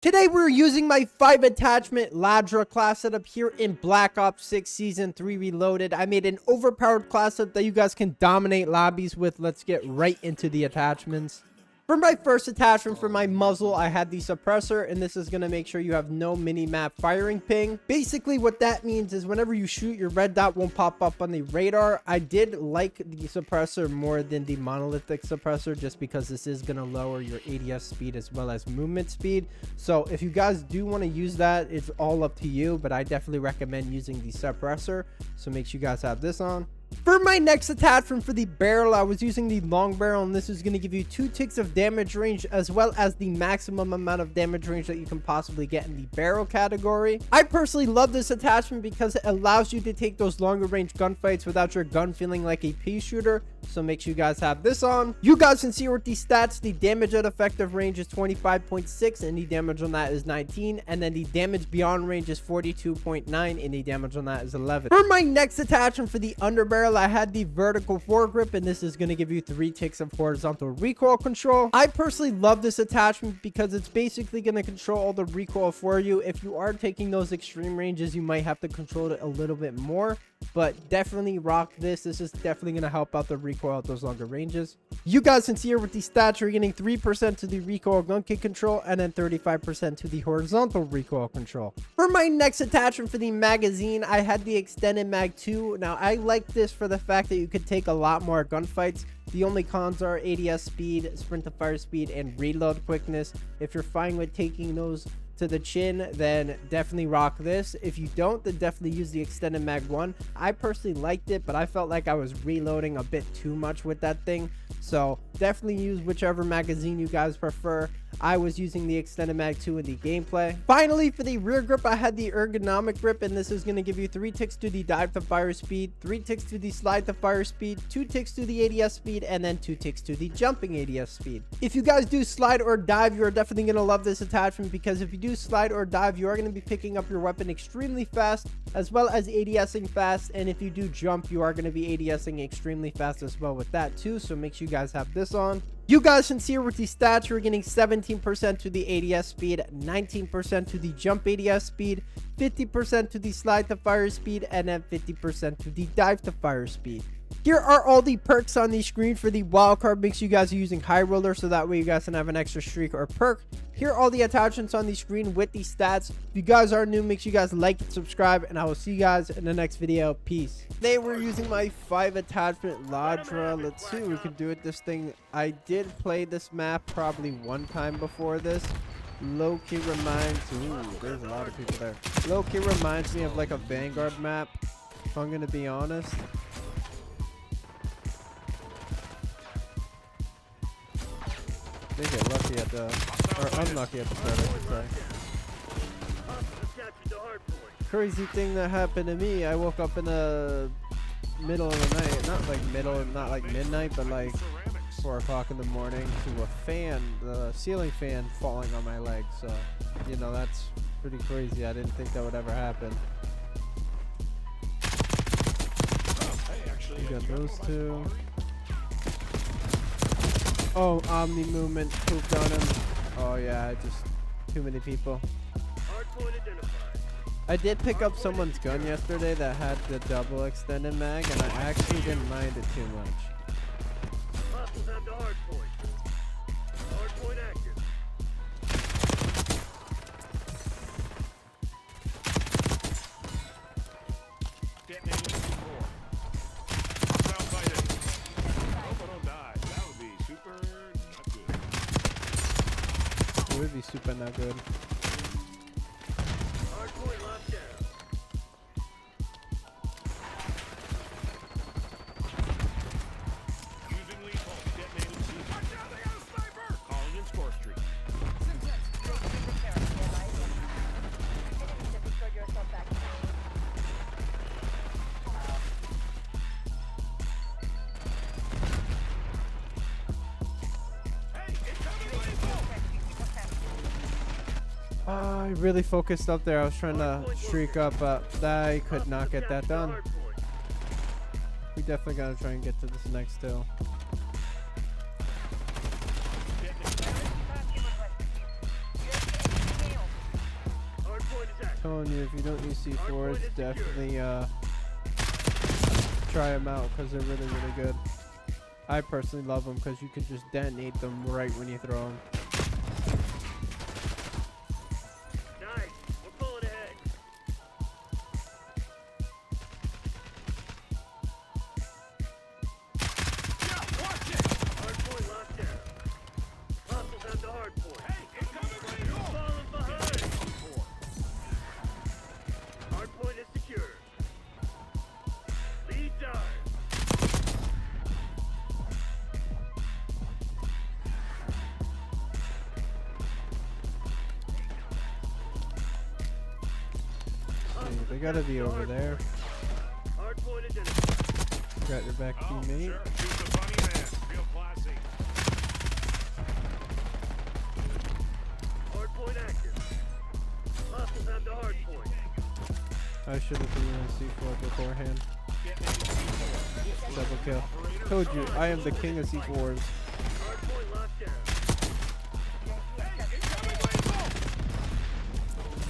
Today we're using my 5 attachment Ladra class setup here in Black Ops 6 Season 3 Reloaded. I made an overpowered class setup that you guys can dominate lobbies with. Let's get right into the attachments. For my first attachment for my muzzle, I had the suppressor, and this is going to make sure you have no mini-map firing ping. Basically, what that means is whenever you shoot, your red dot won't pop up on the radar. I did like the suppressor more than the monolithic suppressor just because this is going to lower your ADS speed as well as movement speed. So if you guys do want to use that, it's all up to you, but I definitely recommend using the suppressor. So make sure you guys have this on. For my next attachment for the barrel, I was using the long barrel, and this is going to give you 2 ticks of damage range as well as the maximum amount of damage range that you can possibly get in the barrel category. I personally love this attachment because it allows you to take those longer range gunfights without your gun feeling like a pea shooter. So make sure you guys have this on. You guys can see with the stats, the damage at effective range is 25.6 and the damage on that is 19, and then the damage beyond range is 42.9 and the damage on that is 11. For my next attachment for the underbarrel, I had the vertical foregrip, and this is going to give you 3 ticks of horizontal recoil control. I personally love this attachment because it's basically going to control all the recoil for you. If you are taking those extreme ranges, you might have to control it a little bit more, but definitely rock this. This is definitely going to help out the recoil at those longer ranges. You guys can see here with the stats, you're getting 3% to the recoil gun kick control and then 35% to the horizontal recoil control. For my next attachment for the magazine, I had the extended mag 2. Now I like this for the fact that you could take a lot more gunfights. The only cons are ADS speed, sprint to fire speed, and reload quickness. If you're fine with taking those to the chin, then definitely rock this. If you don't, then definitely use the extended mag 1. I personally liked it, but I felt like I was reloading a bit too much with that thing. So definitely use whichever magazine you guys prefer. I was using the extended mag 2 in the gameplay. Finally, for the rear grip, I had the ergonomic grip, and this is going to give you 3 ticks to the dive to fire speed, 3 ticks to the slide to fire speed, 2 ticks to the ADS speed, and then 2 ticks to the jumping ADS speed. If you guys do slide or dive, you are definitely going to love this attachment, because if you do slide or dive, you are going to be picking up your weapon extremely fast as well as ADSing fast, and if you do jump, you are going to be ADSing extremely fast as well with that too. So make sure you guys have this on. You guys can see here with the stats, you're getting 17% to the ADS speed, 19% to the jump ADS speed, 50% to the slide to fire speed, and then 50% to the dive to fire speed. Here are all the perks on the screen for the wildcard. Make sure you guys are using high roller so that way you guys can have an extra streak or perk. Here are all the attachments on the screen with the stats. If you guys are new, make sure you guys like and subscribe, and I will see you guys in the next video. Peace. Today we're using my 5 attachment Ladra. Let's see what we can do with this thing. I did play this map probably 1 time before this. Low-key reminds... Ooh, there's a lot of people there. Low-key reminds me of like a Vanguard map, if I'm going to be honest. They get lucky at the, or unlucky at the start, I should say. Crazy thing that happened to me, I woke up in the middle of the night, not like midnight, but like 4 o'clock in the morning to a fan, the ceiling fan falling on my leg. So, you know, that's pretty crazy. I didn't think that would ever happen. We got those 2. Oh, Omni movement pooped on him. Oh yeah, just too many people. I did pick up someone's gun yesterday that had the double extended mag, and I actually didn't mind it too much. It would be super not good. I really focused up there. I was trying to streak up, but I could not get that done. We definitely gotta try and get to this next hill. telling you, if you don't use C4s, definitely try them out because they're really, really good. I personally love them because you can just detonate them right when you throw them. Nice. We're pulling ahead. Yeah, watch it. Hardpoint locked down. Hostiles have the hardpoint. Hey, incoming radio. Falling behind. Hardpoint is secure. Lead dive. They gotta be over there. Hardpoint identified. Got your back, teammate. Sure. Shoot the funny man. Real classy. Hardpoint active. Hostiles have the hardpoint. I should have been in C4 beforehand. Double kill. Told you, I am the king of C4s. Hardpoint locked down.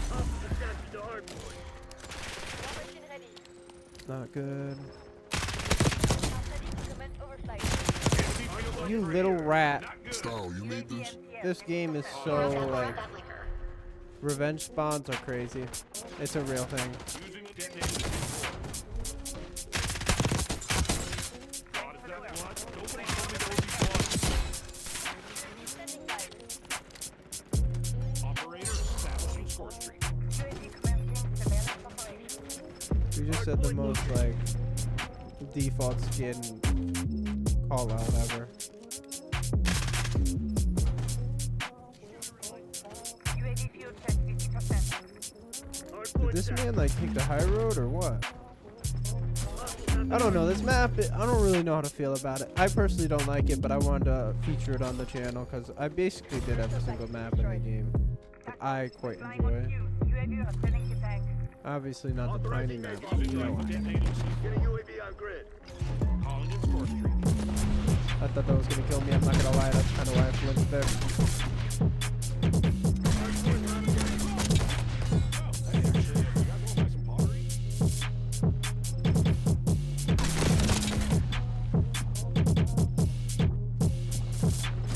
Hostiles have captured the hardpoint. Not good. Anti-fuel You right little here. rat. Not good. Style, you made this? This game is so, like, revenge spawns are crazy. It's a real thing. Using detonated. God, is that blood? Nobody told me there would be blood. Operator establishing score streak. You just said the most, like, default skin call out ever. Did this man, like, take the high road or what? I don't know. This map, I don't really know how to feel about it. I personally don't like it, but I wanted to feature it on the channel because I basically did every single map in the game that I quite enjoy. Obviously not the tiny maps. Detonating C4. Get a UAV on grid. Calling in score streak. I thought that was gonna kill me. I'm not gonna lie. That's kind of why I flipped there. Hardpoint locked down. Hey, actually, you guys want to buy some pottery?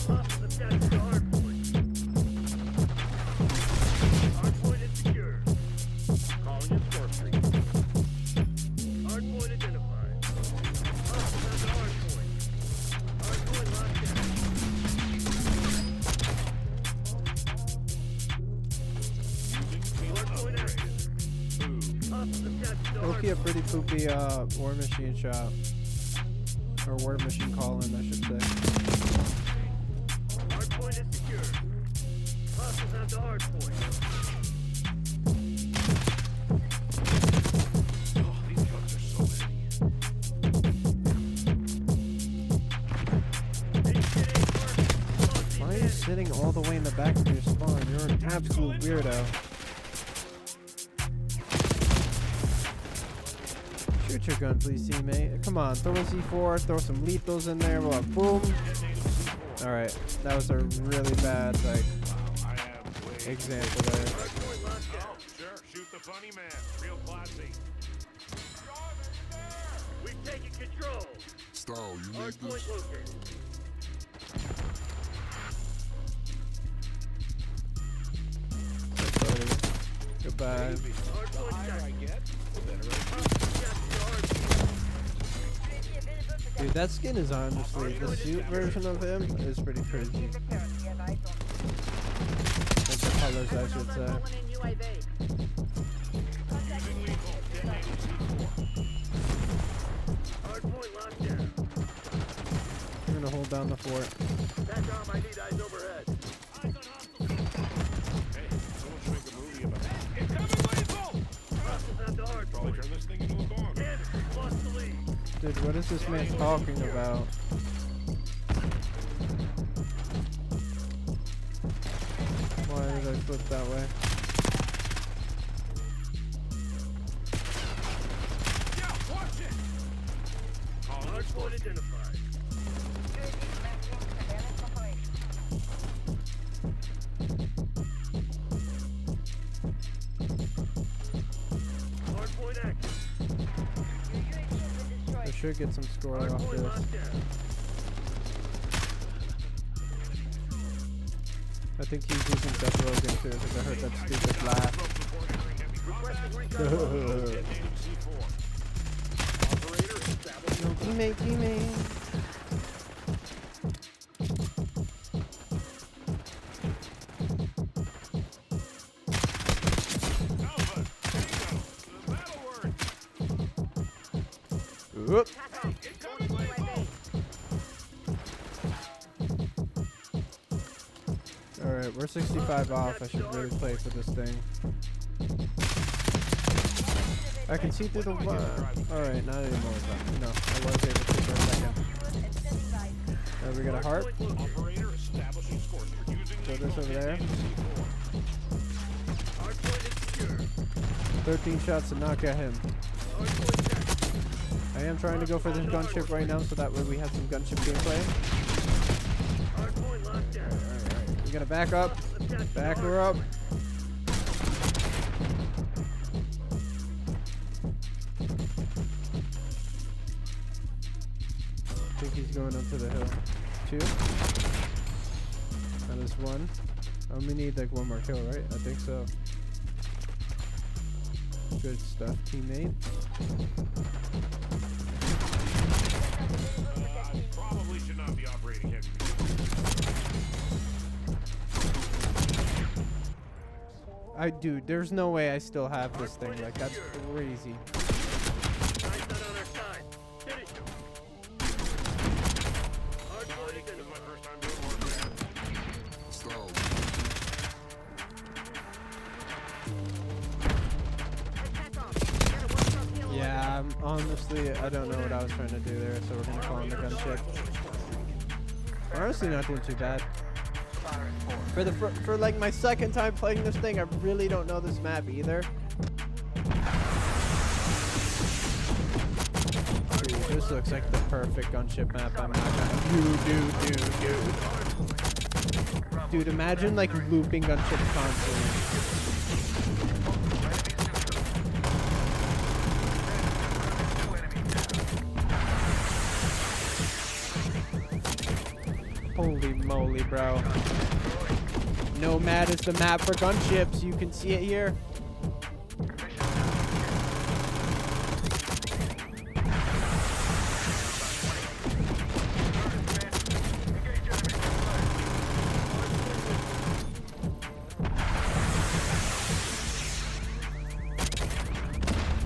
Hostiles have captured the hardpoint. Hardpoint is secure. Calling in score streak. Hardpoint identified. Hostiles have the hardpoint. Hardpoint locked down. Using field Hardpoint upgrade. active. Boom. Hostiles have captured the It'll be a hardpoint. pretty poopy war machine shot. Or war machine call-in, I should say. Hardpoint is secure. Hostiles have the hardpoint. Oh, these guns are so heavy. Why are you sitting all the way in the back of your spawn? You're an absolute weirdo. Shoot your gun, please, teammate. Come on, throw a C4, throw some lethals in there. Well, boom. Alright, that was a really bad, like, I am way. example there. Hardpoint locked down. Oh, sure. Shoot the funny man. Real classy. We've taken control. Style, you made Hardpoint this? located. Buddy. Goodbye. Hardpoint I get, the better I Hostiles captured the hardpoint. Dude, that skin is honestly, the suit version of him is pretty crazy. Like the colors, I should say. using lethal. Detonating C4. Hardpoint locked down. I'm gonna hold down the fort. Back on, I need eyes overhead. Hey, someone should make a movie about it. Incoming lethal! Hostiles have the Probably hardpoint. turn this thing into a bomb. Damn it, we lost the lead. Dude, what is this man talking about? Why did I flip that way? Yeah, watch it! Calling in score Hardpoint streak. identified. should get some score off Hardpoint this. locked down. I think he's using Death Rogan too because I heard that stupid laugh. Requesting recon. Operator established. No, teammate. Alpha, Tango, the battle word. Whoop. Incoming lane. Alright, we're 65 off. I should really play for this thing. I can see through the wall. Alright, not anymore. But no, I was able to for a second. Alright, we got a heart. Operator establishing scores. You're using Throw this over there. Hardpoint is secure. 13 shots to knock at him. Hardpoint down. I am trying to go for this gunship right now so that way we have some gunship gameplay. Hardpoint locked down. Alright, we gotta back up. Back her up. I think he's going onto the hill. 2. That is 1. I only need like 1 more kill, right? I think so. Good stuff, teammate. I probably should not be operating heavy. Dude, there's no way I still have this thing. Like, that's crazy. Nice not on our side. Finish him. Hardpoint This is is my first time doing warfare. Style. Yeah, honestly, I don't know what I was trying to do there, so we're gonna call in the gunship. We're honestly not doing too bad. For like my second time playing this thing, I really don't know this map either. Dude, this looks like the perfect gunship map. I'm not gonna. Dude, imagine like looping gunship constantly. Holy moly, bro. Nomad is the map for gunships. You can see it here.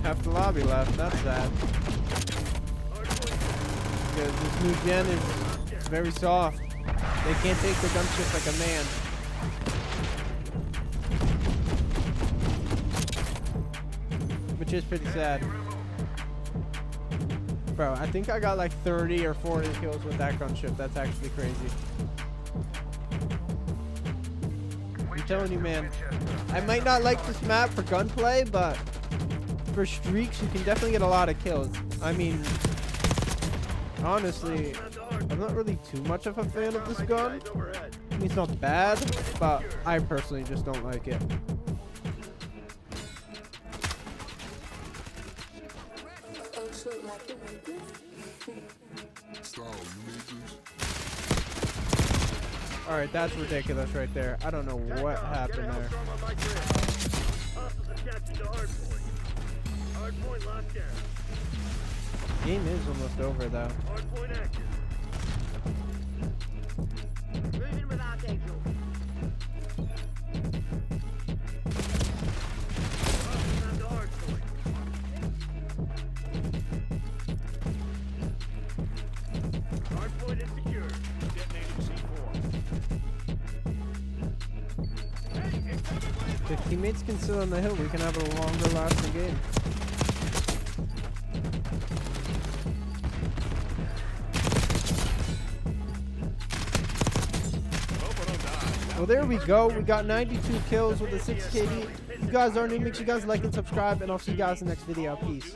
Half the lobby left. That's sad. Because this new gen is very soft. They can't take the gunship like a man. Which is pretty sad. Bro, I think I got like 30 or 40 kills with that gunship. That's actually crazy. I'm telling you, man. I might not like this map for gunplay, but for streaks, you can definitely get a lot of kills. I mean, honestly, I'm not really too much of a fan of this gun. I mean, it's not bad, but I personally just don't like it. Style, you need this? Alright, that's ridiculous right there. I don't know what happened there. Hardpoint locked down. Game is almost over though. Hardpoint active. Moving without danger. Time to hardpoint. Hardpoint is secure. Detonating C4. If teammates can sit on the hill, we can have a longer lasting game. Well, there we go. We got 92 kills with a 6 KD. You guys are new. Make sure you guys like and subscribe, and I'll see you guys in the next video. Peace.